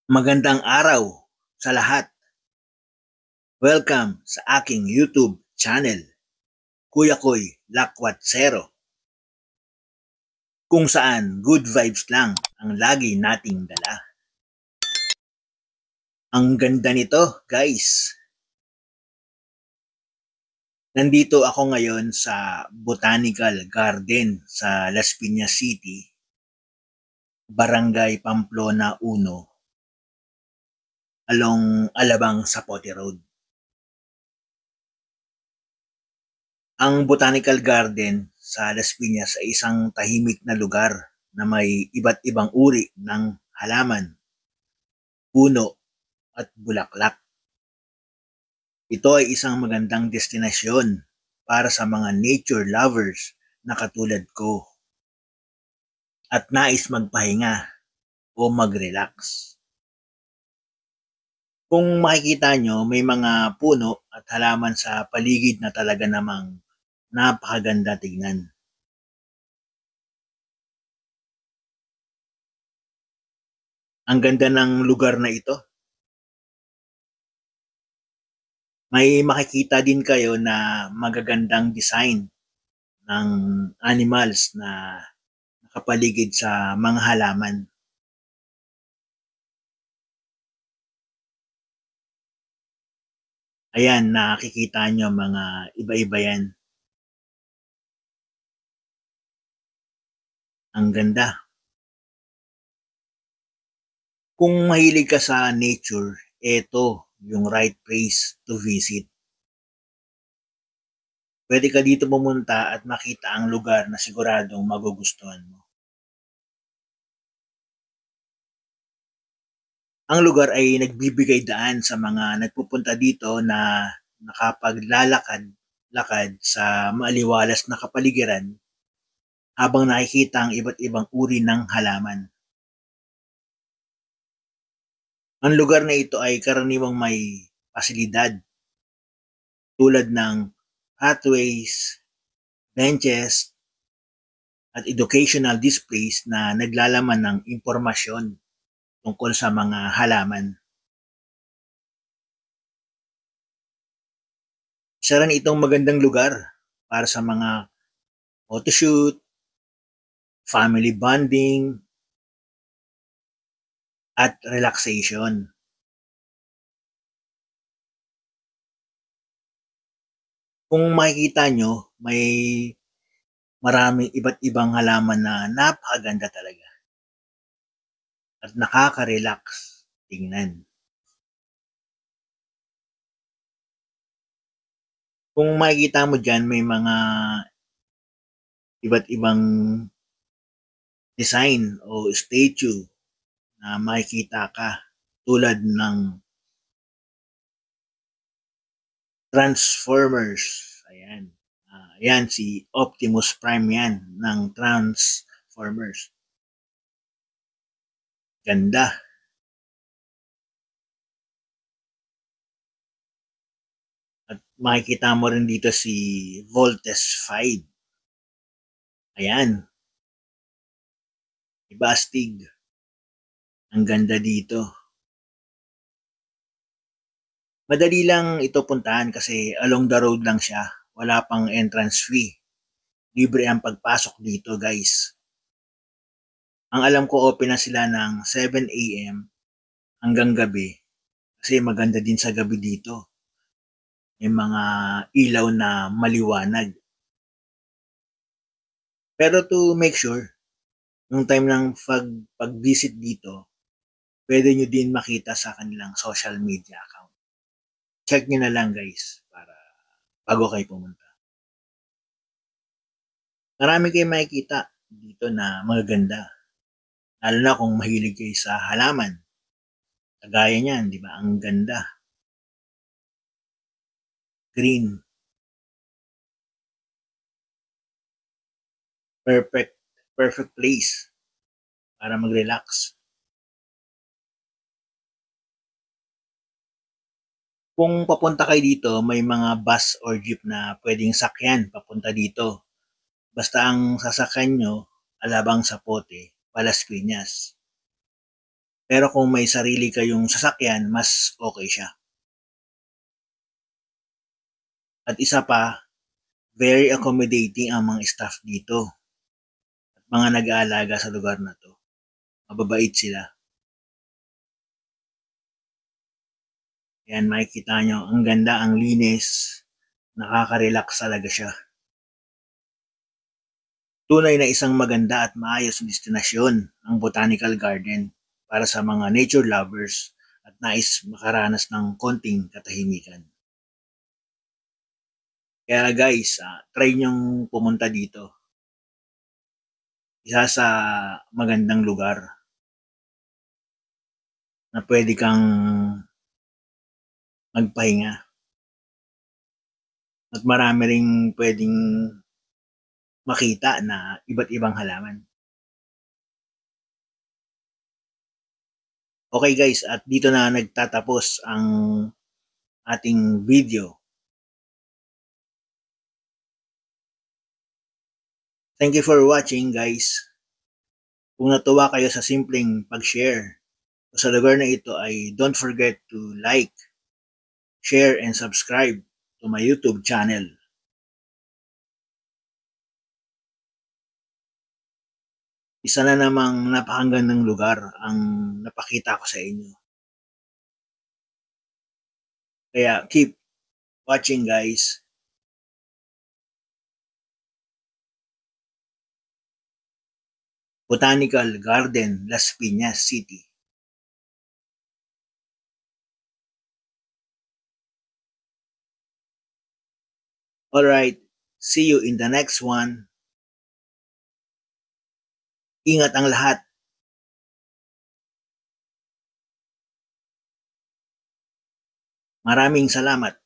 Magandang araw sa lahat. Welcome sa aking YouTube channel, Kuya Koy Lakwat Zero, kung saan good vibes lang ang lagi nating dala. Ang ganda nito, guys. Nandito ako ngayon sa Botanical Garden sa Las Piñas City, Barangay Pamplona 1, along Alabang Sapote Road. Ang Botanical Garden sa Las Piñas ay isang tahimik na lugar na may iba't ibang uri ng halaman, puno at bulaklak. Ito ay isang magandang destinasyon para sa mga nature lovers na katulad ko at nais magpahinga o mag-relax. Kung makikita nyo, may mga puno at halaman sa paligid na talaga namang napakaganda tignan. Ang ganda ng lugar na ito. May makikita din kayo na magagandang design ng animals na nakapaligid sa mga halaman. Ayan, nakikita nyo mga iba-iba yan. Ang ganda. Kung mahilig ka sa nature, ito yung right place to visit. Pwede ka dito pumunta at makita ang lugar na siguradong magugustuhan mo. Ang lugar ay nagbibigay daan sa mga nagpupunta dito na nakapaglalakad sa maaliwalas na kapaligiran habang nakikita ang iba't ibang uri ng halaman. Ang lugar na ito ay karaniwang may pasilidad tulad ng pathways, benches, at educational displays na naglalaman ng impormasyon tungkol sa mga halaman. Isa rin itong magandang lugar para sa mga photoshoot, family bonding, at relaxation. Kung makikita nyo, may maraming iba't ibang halaman na napakaganda talaga at nakaka-relax tingnan. Kung makikita mo dyan, may mga iba't ibang design o statue na makikita ka tulad ng Transformers. Ayan. Ayan, si Optimus Prime yan ng Transformers. Ganda. At makikita mo rin dito si Voltes 5. Ayan. Diba astig? Ang ganda dito. Madali lang ito puntahan kasi along the road lang siya. Wala pang entrance fee. Libre ang pagpasok dito, guys. Ang alam ko open na sila ng 7 a.m. hanggang gabi. Kasi maganda din sa gabi dito. May mga ilaw na maliwanag. Pero to make sure, nung time ng pag-visit dito, pwede nyo din makita sa kanilang social media account. Check nyo na lang, guys, para bago kayo pumunta. Marami kayong makikita dito na magaganda. Lalo na kung mahilig kayo sa halaman. Kagaya niyan, di ba? Ang ganda. Green. Perfect place para mag-relax. Kung papunta kayo dito, may mga bus or jeep na pwedeng sakyan papunta dito. Basta ang sasakyan nyo, Alabang Sapote, Palas Piñas. Pero kung may sarili kayong sasakyan, mas okay siya. At isa pa, very accommodating ang mga staff dito at mga nag-aalaga sa lugar na to. Mababait sila. Yan, makikita nyo, ang ganda, ang linis, nakaka-relax talaga siya. Tunay na isang maganda at maayos destinasyon ang Botanical Garden para sa mga nature lovers at nais makaranas ng konting katahimikan. Kaya guys, try nyong pumunta dito. Isa sa magandang lugar na pwede kang magpahinga. At marami ring pwedeng makita na iba't ibang halaman. Okay guys, at dito na nagtatapos ang ating video. Thank you for watching guys. Kung natuwa kayo sa simpleng pag-share sa lugar na ito ay don't forget to like, share, and subscribe to my YouTube channel. Isa na namang napakagandang lugar ang napakita ko sa inyo. Kaya keep watching guys. Botanical Garden, Las Piñas City. Alright, see you in the next one. Ingat ang lahat. Maraming salamat.